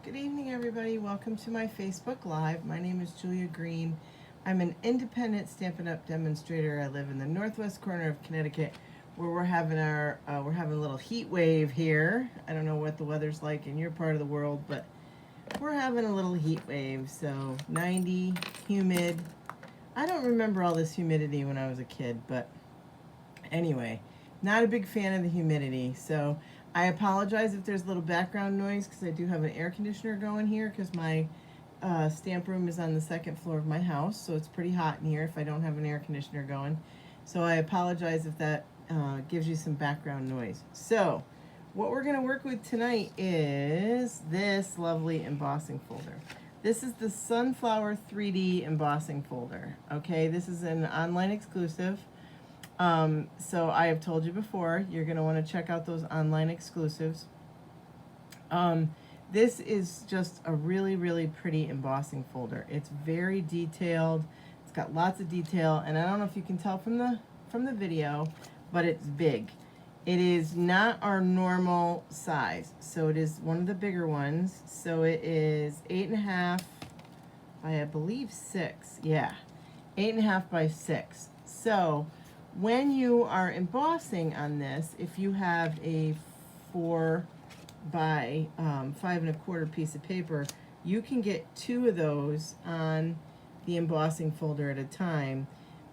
Good evening, everybody. Welcome to my Facebook Live. My name is Julia Green. I'm an independent Stampin' Up! Demonstrator. I live in the northwest corner of Connecticut, where we're having a little heat wave here. I don't know what the weather's like in your part of the world, but we're having a little heat wave. So 90, humid. I don't remember all this humidity when I was a kid, but anyway, not a big fan of the humidity. So I apologize if there's a little background noise because I do have an air conditioner going here because my stamp room is on the second floor of my house, so it's pretty hot in here if I don't have an air conditioner going. So I apologize if that gives you some background noise. So what we're going to work with tonight is this lovely embossing folder. This is the Sunflower 3D embossing folder. Okay, this is an online exclusive. So I have told you before, you're going to want to check out those online exclusives. This is just a really, really pretty embossing folder. It's very detailed. It's got lots of detail, and I don't know if you can tell from the video, but it's big. It is not our normal size, so it is one of the bigger ones. So it is 8.5 by, I believe, 6. Yeah, 8.5 by 6. So when you are embossing on this, if you have a 4 by 5.25 piece of paper, you can get 2 of those on the embossing folder at a time.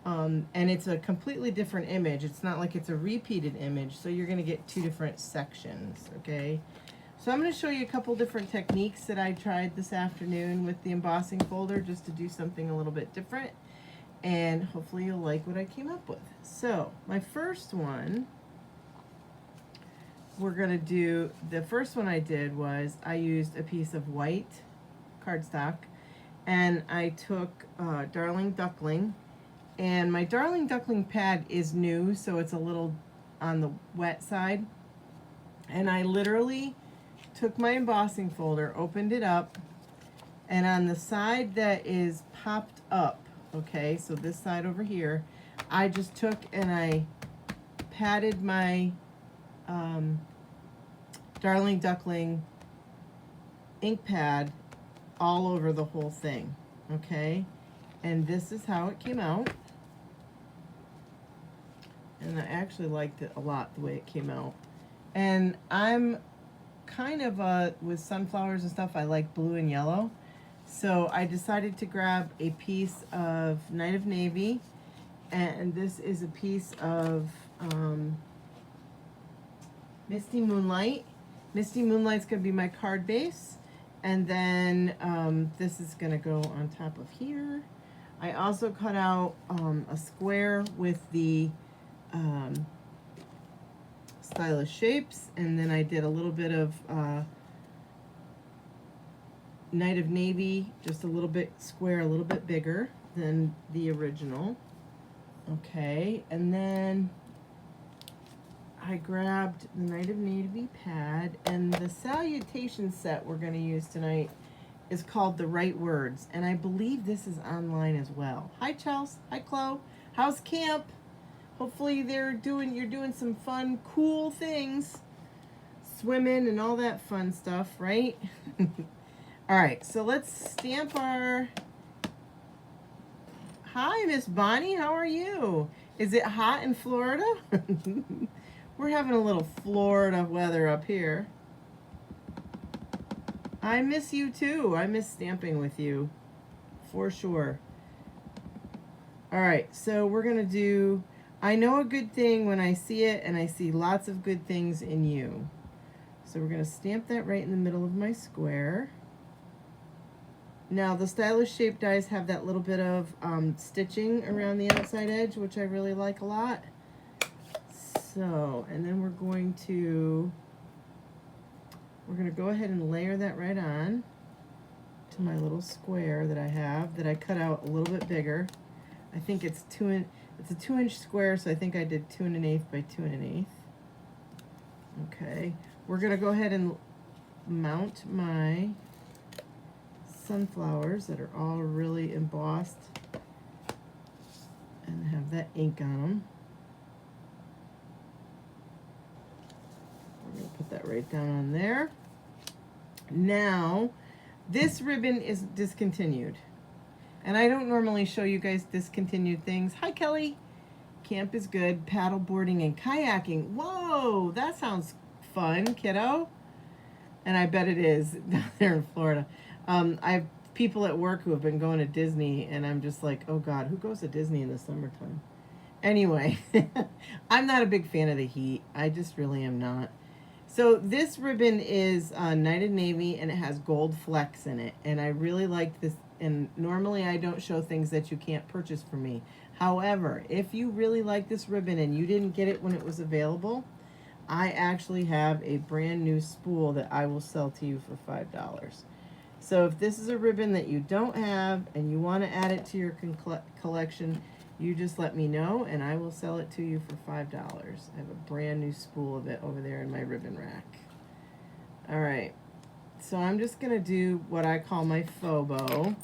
And it's a completely different image. It's not like it's a repeated image, so you're going to get 2 different sections, okay? So I'm going to show you a couple different techniques that I tried this afternoon with the embossing folder just to do something a little bit different. And hopefully you'll like what I came up with. So my first one, the first one I did was I used a piece of white cardstock, and I took Darling Duckling, and my Darling Duckling pad is new, so it's a little on the wet side, and I literally took my embossing folder, opened it up, and on the side that is popped up, okay, so this side over here, I just took and I patted my Darling Duckling ink pad all over the whole thing, okay? And this is how it came out. And I actually liked it a lot, the way it came out. And I'm kind of, with sunflowers and stuff, I like blue and yellow. So I decided to grab a piece of Night of Navy, and this is a piece of Misty Moonlight. Misty Moonlight's going to be my card base, and then this is going to go on top of here. I also cut out a square with the stylish shapes, and then I did a little bit of Night of Navy, just a little bit square, a little bit bigger than the original. Okay, and then I grabbed the Night of Navy pad, and the salutation set we're going to use tonight is called The Right Words, and I believe this is online as well. Hi Chelsea, hi Chloe, how's camp? Hopefully you're doing some fun, cool things, swimming and all that fun stuff, right? All right, so let's stamp our... Hi, Miss Bonnie, how are you? Is it hot in Florida? We're having a little Florida weather up here. I miss you too. I miss stamping with you, for sure. All right, so we're gonna do, I know a good thing when I see it, and I see lots of good things in you. So we're gonna stamp that right in the middle of my square. Now the stylish shape dies have that little bit of stitching around the outside edge, which I really like a lot. So, and then we're going to go ahead and layer that right on to my little square that I have, that I cut out a little bit bigger. I think it's a 2-inch square, so I think I did 2 1/8 by 2 1/8. Okay, we're gonna go ahead and mount my sunflowers that are all really embossed and have that ink on them. We're going to put that right down on there. Now, this ribbon is discontinued. And I don't normally show you guys discontinued things. Hi, Kelly. Camp is good. Paddle boarding and kayaking. Whoa, that sounds fun, kiddo. And I bet it is down there in Florida. I have people at work who have been going to Disney, and I'm just like, oh God, who goes to Disney in the summertime? Anyway, I'm not a big fan of the heat. I just really am not. So this ribbon is Knighted Navy, and it has gold flecks in it. And I really like this. And normally I don't show things that you can't purchase from me. However, if you really like this ribbon and you didn't get it when it was available, I actually have a brand new spool that I will sell to you for $5. So if this is a ribbon that you don't have and you want to add it to your collection, you just let me know and I will sell it to you for $5. I have a brand new spool of it over there in my ribbon rack. All right, so I'm just going to do what I call my faux bow,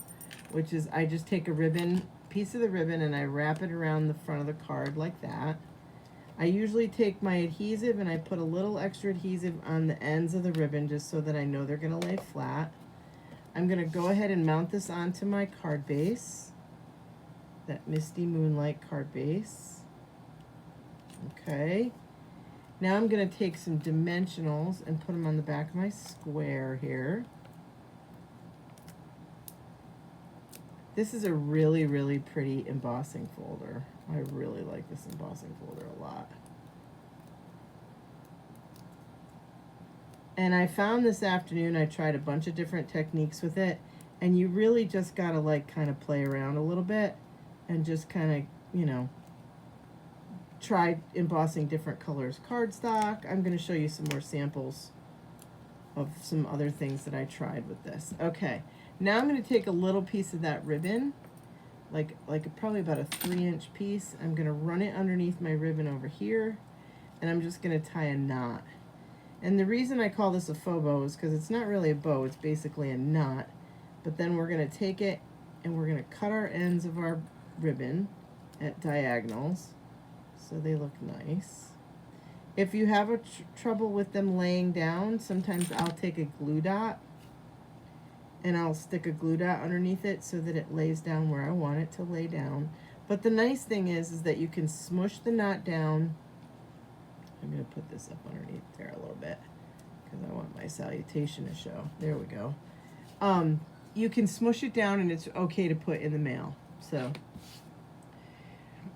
which is I just take a ribbon, piece of the ribbon, and I wrap it around the front of the card like that. I usually take my adhesive and I put a little extra adhesive on the ends of the ribbon just so that I know they're going to lay flat. I'm going to go ahead and mount this onto my card base, that Misty Moonlight card base. Okay. Now I'm going to take some dimensionals and put them on the back of my square here. This is a really, really pretty embossing folder. I really like this embossing folder a lot. And I found this afternoon, I tried a bunch of different techniques with it, and you really just gotta like kind of play around a little bit and just kind of, you know, try embossing different colors cardstock. I'm going to show you some more samples of some other things that I tried with this. Okay, now I'm going to take a little piece of that ribbon, like probably about a 3-inch piece. I'm going to run it underneath my ribbon over here, and I'm just going to tie a knot. And the reason I call this a faux bow is because it's not really a bow, it's basically a knot. But then we're going to take it and we're going to cut our ends of our ribbon at diagonals so they look nice. If you have trouble with them laying down, sometimes I'll take a glue dot and I'll stick a glue dot underneath it so that it lays down where I want it to lay down. But the nice thing is that you can smush the knot down. I'm going to put this up underneath there a little bit because I want my salutation to show. There we go. You can smush it down and it's okay to put in the mail. So,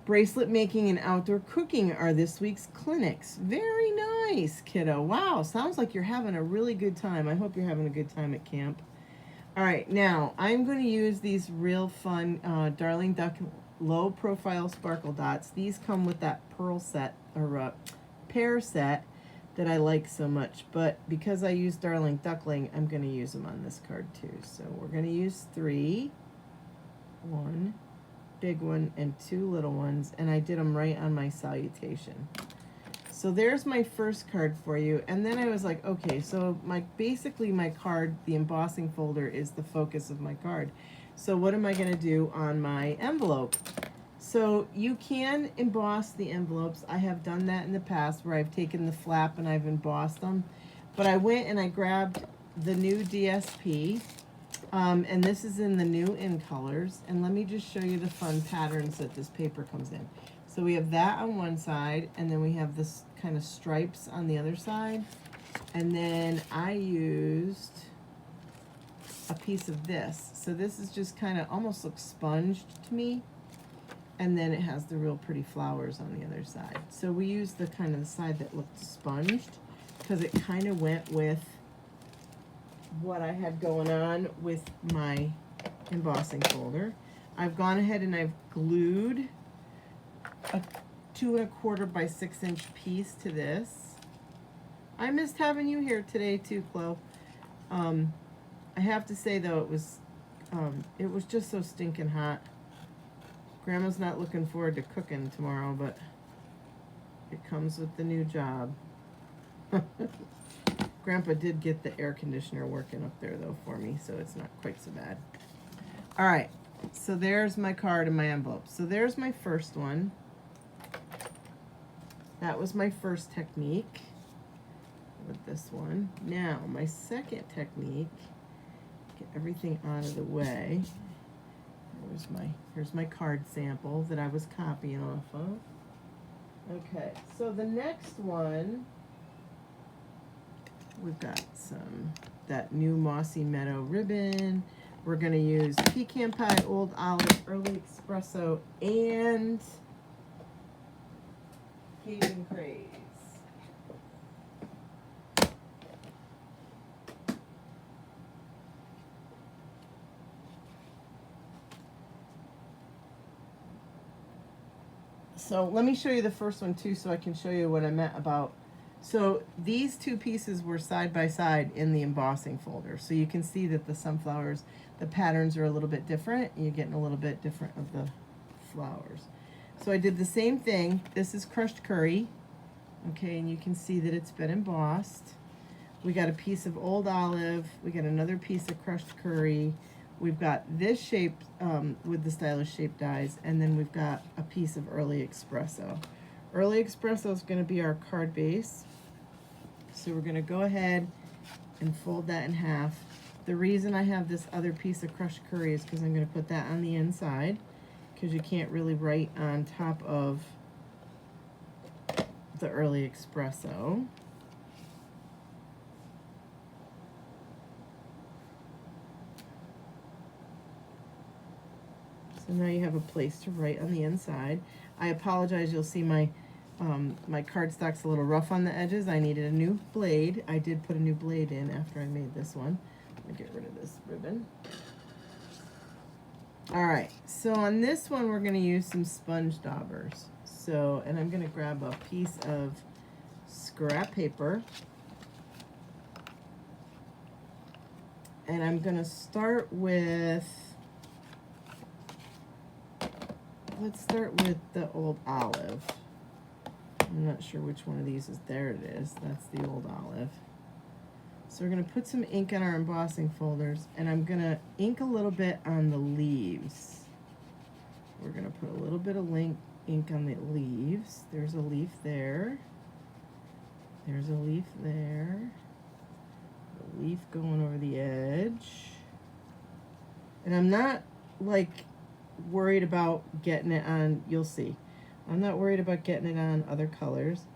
bracelet making and outdoor cooking are this week's clinics. Very nice, kiddo. Wow, sounds like you're having a really good time. I hope you're having a good time at camp. All right, now I'm going to use these real fun Darling Duck low profile sparkle dots. These come with that pearl set or pear set that I like so much, but because I use Darling Duckling, I'm going to use them on this card too. So we're going to use 3, 1 big one and 2 little ones, and I did them right on my salutation. So there's my first card for you, and then I was like, okay, so basically my card, the embossing folder, is the focus of my card. So what am I going to do on my envelope? So you can emboss the envelopes. I have done that in the past where I've taken the flap and I've embossed them, but I went and I grabbed the new DSP. And this is in the new in colors, and let me just show you the fun patterns that this paper comes in. So we have that on one side, and then we have this kind of stripes on the other side, and then I used a piece of this. So this is just kind of almost looks sponged to me, and then it has the real pretty flowers on the other side. So we used the kind of the side that looked sponged because it kind of went with what I had going on with my embossing folder. I've gone ahead and I've glued a 2 1/4 by 6-inch piece to this. I missed having you here today too, Chloe. I have to say though, it was just so stinking hot. Grandma's not looking forward to cooking tomorrow, but it comes with the new job. Grandpa did get the air conditioner working up there though for me, so it's not quite so bad. All right, so there's my card and my envelope. So there's my first one. That was my first technique. with this one. Now, my second technique, get everything out of the way. Here's my card sample that I was copying off of. Okay, so the next one, we've got that new Mossy Meadow ribbon. We're gonna use Pecan Pie, Old Olive, Early Espresso, and Cajun Craze. So let me show you the first one too, so I can show you what I meant about. So these two pieces were side by side in the embossing folder. So you can see that the sunflowers, the patterns are a little bit different. You're getting a little bit different of the flowers. So I did the same thing. This is crushed curry. Okay, and you can see that it's been embossed. We got a piece of old olive. We got another piece of crushed curry. We've got this shape with the stylish shape dies, and then we've got a piece of early espresso. Early espresso is going to be our card base. So we're going to go ahead and fold that in half. The reason I have this other piece of crushed curry is because I'm going to put that on the inside, because you can't really write on top of the early espresso. So now you have a place to write on the inside. I apologize, you'll see my cardstock's a little rough on the edges. I needed a new blade. I did put a new blade in after I made this one. Let me get rid of this ribbon. All right, so on this one we're gonna use some sponge daubers. So, and I'm gonna grab a piece of scrap paper. And I'm gonna start with, let's start with the old olive. I'm not sure which one of these is, there it is, that's the old olive. So we're gonna put some ink on our embossing folders, and I'm gonna ink a little bit on the leaves. We're gonna put a little bit of ink on the leaves. There's a leaf there. There's a leaf there. A leaf going over the edge. And I'm not like worried about getting it on, you'll see. I'm not worried about getting it on other colors.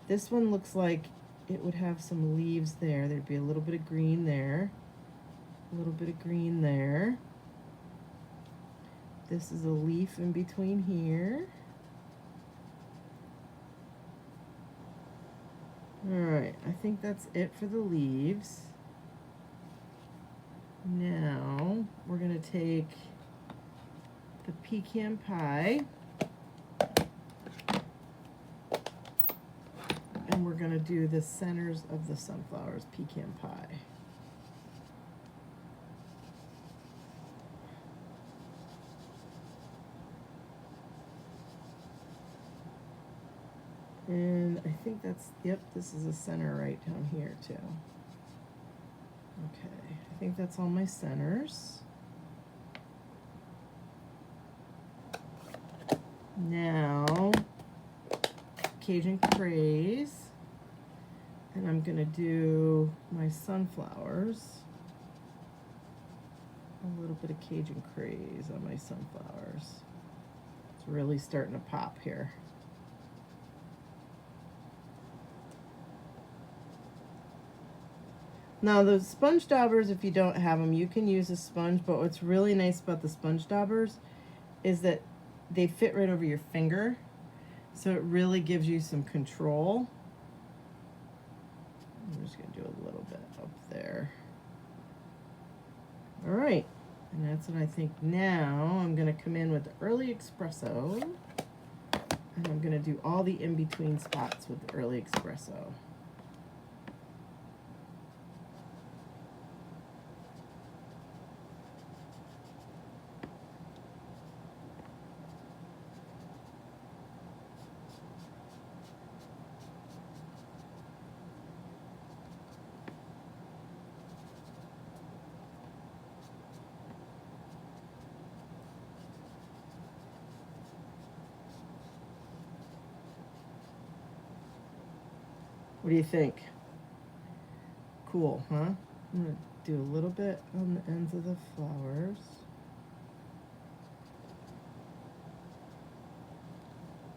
This one looks like it would have some leaves there. There'd be a little bit of green there. A little bit of green there. This is a leaf in between here. Alright, I think that's it for the leaves. Now, we're going to take the pecan pie, and we're going to do the centers of the sunflowers, pecan pie. And I think that's, yep, this is a center right down here too. Okay, I think that's all my centers. Now, Cajun Craze, and I'm gonna do my sunflowers. A little bit of Cajun Craze on my sunflowers. It's really starting to pop here. Now the sponge daubers, if you don't have them, you can use a sponge, but what's really nice about the sponge daubers is that they fit right over your finger, so it really gives you some control. I'm just going to do a little bit up there. All right, and that's what I think. Now I'm going to come in with the early espresso, and I'm going to do all the in-between spots with the early espresso. What do you think? cool, huh? I'm gonna do a little bit on the ends of the flowers.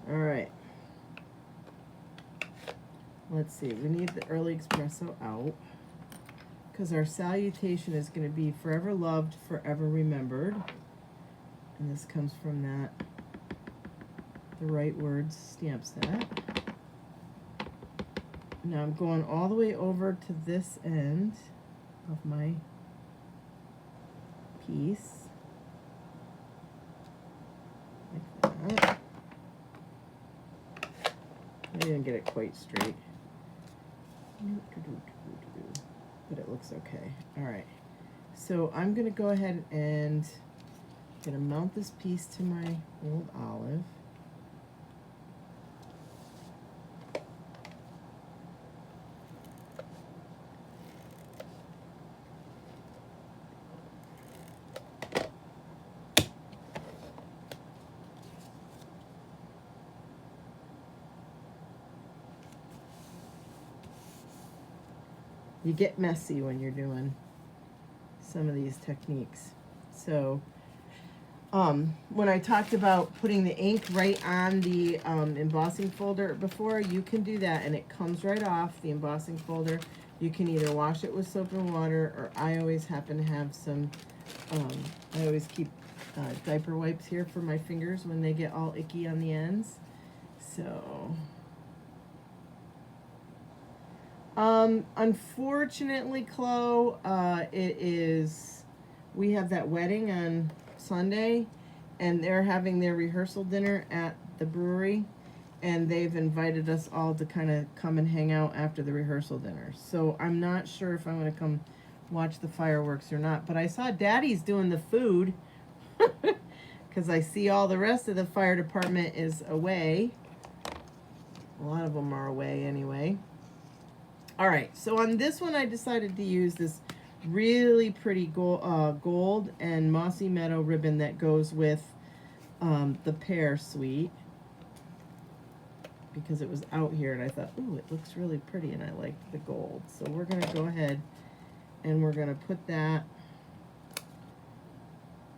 All right. Let's see, we need the early espresso out because our salutation is going to be forever loved, forever remembered. And this comes from that The Right Words stamp set. Now I'm going all the way over to this end of my piece, like that. I didn't get it quite straight, but it looks okay. All right, so I'm gonna go ahead and gonna mount this piece to my old olive. You get messy when you're doing some of these techniques. So when I talked about putting the ink right on the embossing folder before, you can do that and it comes right off the embossing folder. You can either wash it with soap and water, or I always happen to have some, I always keep diaper wipes here for my fingers when they get all icky on the ends. So unfortunately, Chloe, we have that wedding on Sunday, and they're having their rehearsal dinner at the brewery, and they've invited us all to kind of come and hang out after the rehearsal dinner. So I'm not sure if I'm going to come watch the fireworks or not, but I saw Daddy's doing the food, because I see all the rest of the fire department is away. A lot of them are away anyway. All right, so on this one, I decided to use this really pretty gold and mossy meadow ribbon that goes with the pear suite, because it was out here and I thought, ooh, it looks really pretty and I like the gold. So we're gonna go ahead and we're gonna put that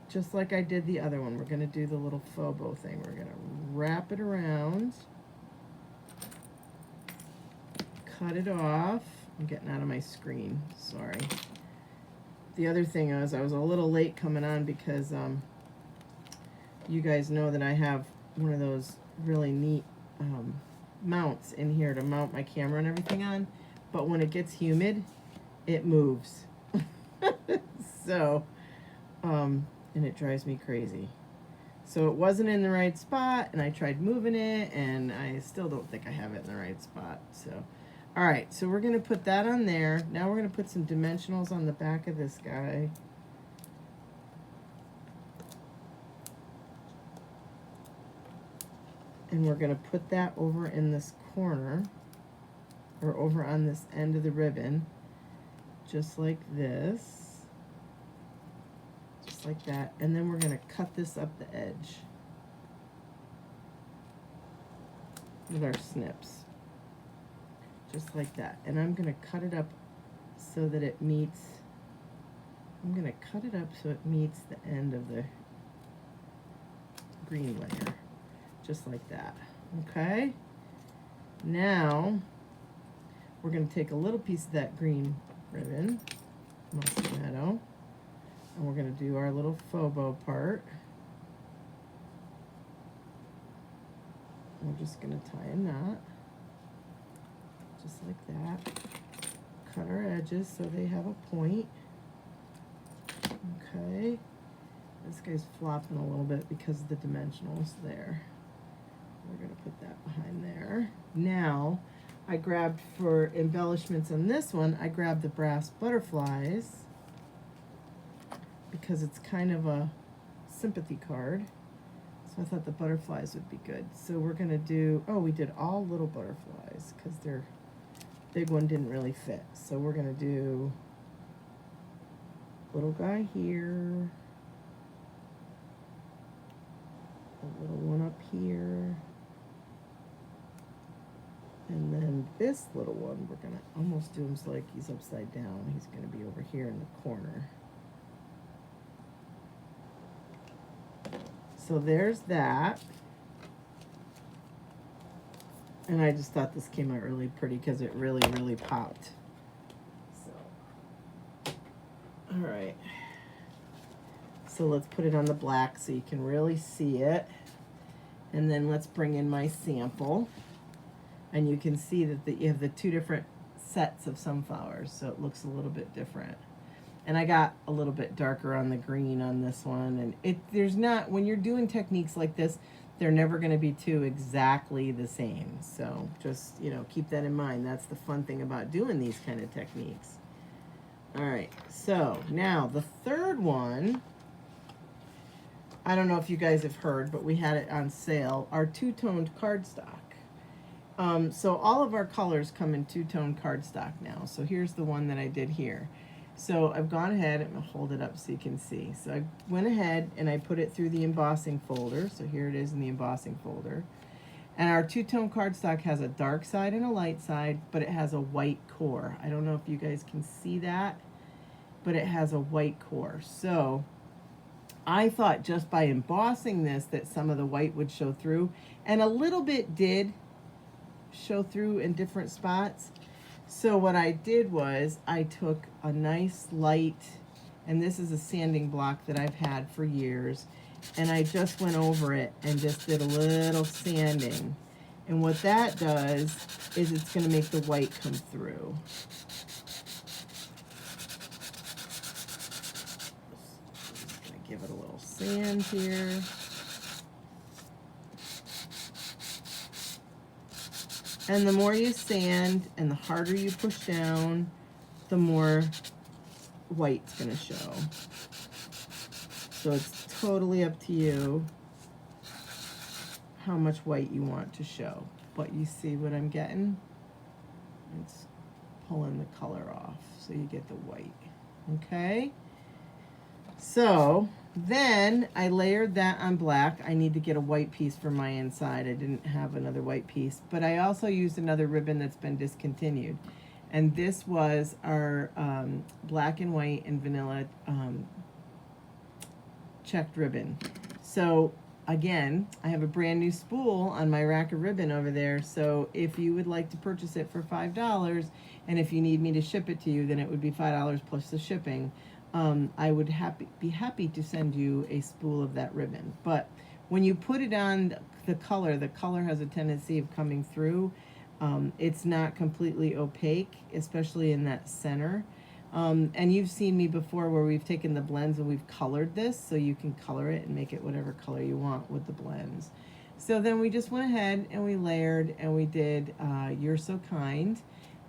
just like I did the other one. We're gonna do the little faux bow thing. We're gonna wrap it around, cut it off. I'm getting out of my screen, sorry. The other thing is I was a little late coming on because you guys know that I have one of those really neat mounts in here to mount my camera and everything on, but when it gets humid, it moves. So, and it drives me crazy. So it wasn't in the right spot, and I tried moving it, and I still don't think I have it in the right spot. So, all right, so we're going to put that on there. Now we're going to put some dimensionals on the back of this guy. And we're going to put that over in this corner, or over on this end of the ribbon, just like this. Just like that. And then we're going to cut this up the edge with our snips. Just like that. And I'm going to cut it up so that it meets, I'm going to cut it up so it meets the end of the green layer. Just like that. Okay? Now, we're going to take a little piece of that green ribbon, mossy meadow, and we're going to do our little faux bow part. We're just going to tie a knot. Just like that. Cut our edges so they have a point. Okay. This guy's flopping a little bit because of the dimensionals there. We're going to put that behind there. Now, I grabbed, for embellishments on this one, I grabbed the brass butterflies because it's kind of a sympathy card. So I thought the butterflies would be good. So we're going to do, oh, we did all little butterflies because their big one didn't really fit. So we're going to do little guy here, a little one up here, and then on this little one, we're going to almost do him so like he's upside down. He's going to be over here in the corner. So there's that. And I just thought this came out really pretty because it really, really popped. So, all right. So let's put it on the black so you can really see it. And then let's bring in my sample. And you can see that you have the two different sets of sunflowers, so it looks a little bit different. And I got a little bit darker on the green on this one. And there's not, when you're doing techniques like this, they're never going to be two exactly the same. So just, you know, keep that in mind. That's the fun thing about doing these kind of techniques. All right, so now the third one, I don't know if you guys have heard, but we had it on sale, our two-toned cardstock. So all of our colors come in two-tone cardstock now. So here's the one that I did here. So I've gone ahead, I'm going to hold it up so you can see. So I went ahead and I put it through the embossing folder. So here it is in the embossing folder. And our two-tone cardstock has a dark side and a light side, but it has a white core. I don't know if you guys can see that, but it has a white core. So I thought just by embossing this that some of the white would show through, and a little bit did show through in different spots. So what I did was I took a nice light, and this is a sanding block that I've had for years, and I just went over it and just did a little sanding. And what that does is it's going to make the white come through. Just going to give it a little sand here. And the more you sand and the harder you push down, the more white's going to show. So it's totally up to you how much white you want to show. But you see what I'm getting? It's pulling the color off so you get the white. Okay? So then I layered that on black. I need to get a white piece for my inside. I didn't have another white piece, but I also used another ribbon that's been discontinued. And this was our black and white and vanilla checked ribbon. So again, I have a brand new spool on my rack of ribbon over there. So if you would like to purchase it for $5, and if you need me to ship it to you, then it would be $5 plus the shipping. I would be happy to send you a spool of that ribbon. But when you put it on the color has a tendency of coming through. It's not completely opaque, especially in that center. And you've seen me before where we've taken the blends and we've colored this, so you can color it and make it whatever color you want with the blends. So then we just went ahead and we layered and we did You're So Kind.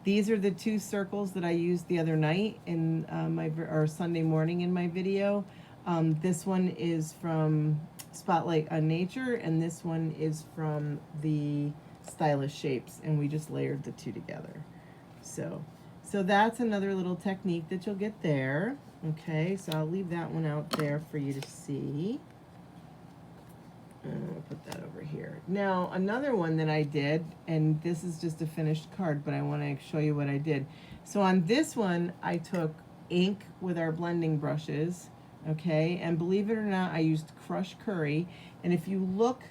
These are the two circles that I used the other night in or Sunday morning in my video. This one is from Spotlight on Nature, and this one is from the Stylish Shapes, and we just layered the two together. So that's another little technique that you'll get there. Okay, so I'll leave that one out there for you to see. And I'll put that over here. Now, another one that I did, and this is just a finished card, but I want to show you what I did. So on this one, I took ink with our blending brushes, okay? And believe it or not, I used crushed curry. And if you look,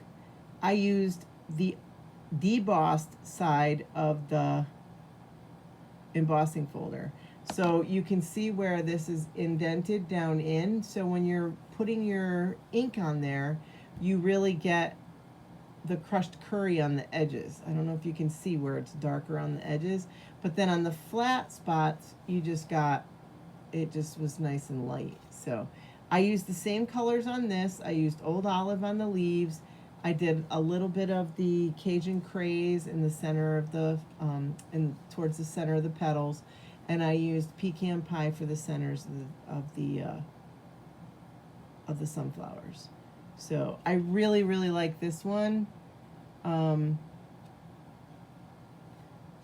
I used the debossed side of the embossing folder. So you can see where this is indented down in. So when you're putting your ink on there, you really get the crushed curry on the edges. I don't know if you can see where it's darker on the edges, but then on the flat spots, you just got, it just was nice and light. So I used the same colors on this. I used Old Olive on the leaves. I did a little bit of the Cajun Craze in the center of the, towards the center of the petals. And I used Pecan Pie for the centers of the sunflowers. So I really, really like this one. I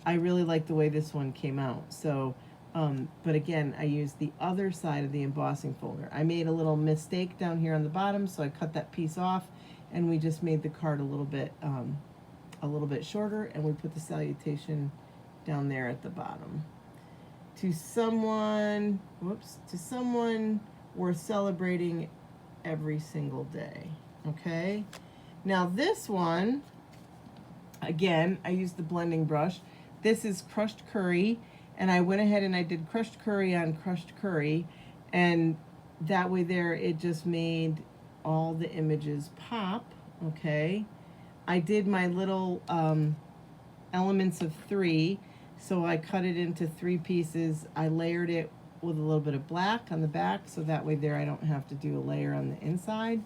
really like the way this one came out. So, but again, I used the other side of the embossing folder. I made a little mistake down here on the bottom, so I cut that piece off, and we just made the card a little bit shorter, and we put the salutation down there at the bottom. To someone, whoops, to someone worth celebrating every single day. Okay? Now this one, again, I used the blending brush. This is crushed curry, and I went ahead and I did crushed curry on crushed curry, and that way there it just made all the images pop. Okay? I did my little elements of 3, so I cut it into 3 pieces. I layered it with a little bit of black on the back, so that way there I don't have to do a layer on the inside.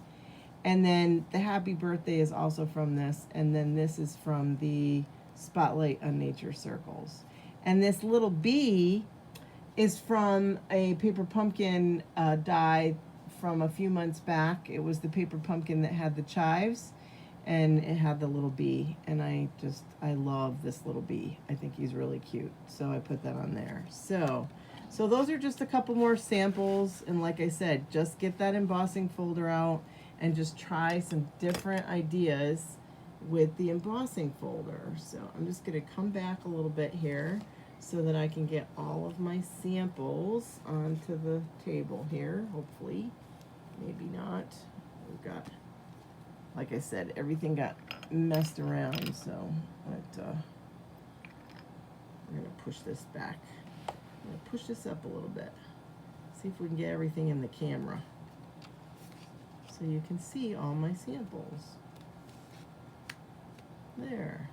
And then the happy birthday is also from this, and then this is from the Spotlight on Nature Circles. And this little bee is from a paper pumpkin die from a few months back. It was the paper pumpkin that had the chives, and it had the little bee, and I love this little bee. I think he's really cute, so I put that on there. So those are just a couple more samples, and like I said, just get that embossing folder out and just try some different ideas with the embossing folder. So I'm just going to come back a little bit here so that I can get all of my samples onto the table here, hopefully. Maybe not. We've got, like I said, everything got messed around, so we're going to push this back. I'm going to push this up a little bit. See if we can get everything in the camera so you can see all my samples. There.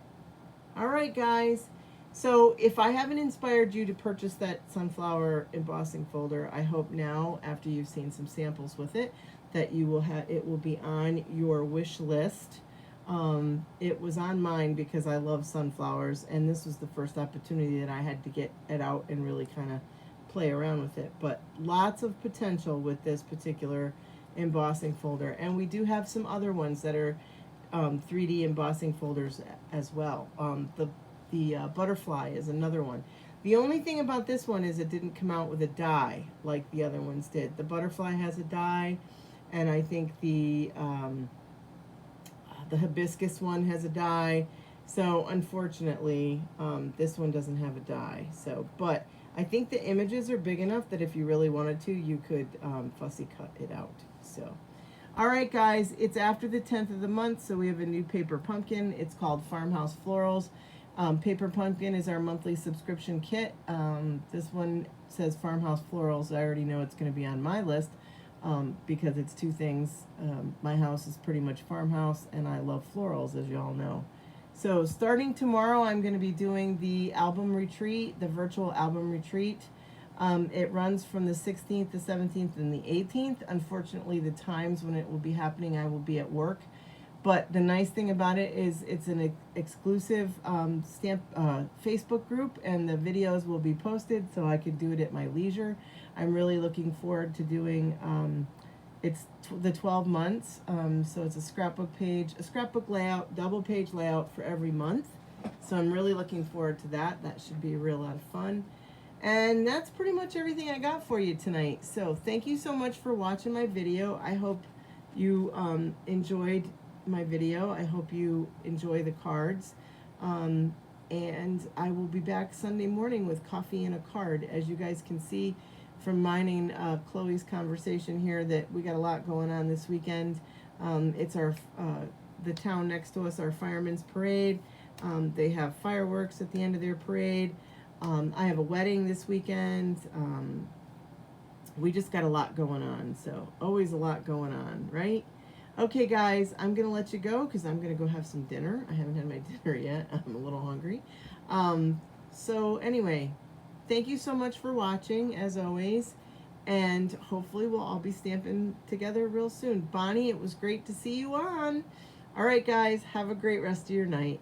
All right, guys. So if I haven't inspired you to purchase that sunflower embossing folder, I hope now, after you've seen some samples with it, that you will have it will be on your wish list. It was on mine because I love sunflowers, and this was the first opportunity that I had to get it out and really kind of play around with it. But lots of potential with this particular embossing folder, and we do have some other ones that are 3D embossing folders as well. The butterfly is another one. The only thing about this one is it didn't come out with a die like the other ones did. The butterfly has a die, and I think the hibiscus one has a die. So unfortunately, this one doesn't have a die. So, but I think the images are big enough that if you really wanted to, you could fussy cut it out. So, all right, guys, it's after the 10th of the month, so we have a new paper pumpkin. It's called Farmhouse Florals. Paper Pumpkin is our monthly subscription kit. This one says Farmhouse Florals. I already know it's going to be on my list because it's 2 things. My house is pretty much farmhouse, and I love florals, as you all know. So starting tomorrow, I'm going to be doing the album retreat, the virtual album retreat. It runs from the 16th, the 17th, and the 18th. Unfortunately, the times when it will be happening, I will be at work. But the nice thing about it is it's an exclusive Facebook group, and the videos will be posted so I could do it at my leisure. I'm really looking forward to doing it's the 12 months. So it's a scrapbook layout, double page layout for every month. So I'm really looking forward to that. That should be a real lot of fun. And that's pretty much everything I got for you tonight. So thank you so much for watching my video. I hope you enjoyed my video. I hope you enjoy the cards. And I will be back Sunday morning with coffee and a card. As you guys can see from mine and Chloe's conversation here, that we got a lot going on this weekend. It's our the town next to us, our firemen's parade. They have fireworks at the end of their parade. I have a wedding this weekend. We just got a lot going on, so always a lot going on, right? Okay, guys, I'm going to let you go because I'm going to go have some dinner. I haven't had my dinner yet. I'm a little hungry. So anyway, thank you so much for watching, as always, and hopefully we'll all be stamping together real soon. Bonnie, it was great to see you on. All right, guys, have a great rest of your night.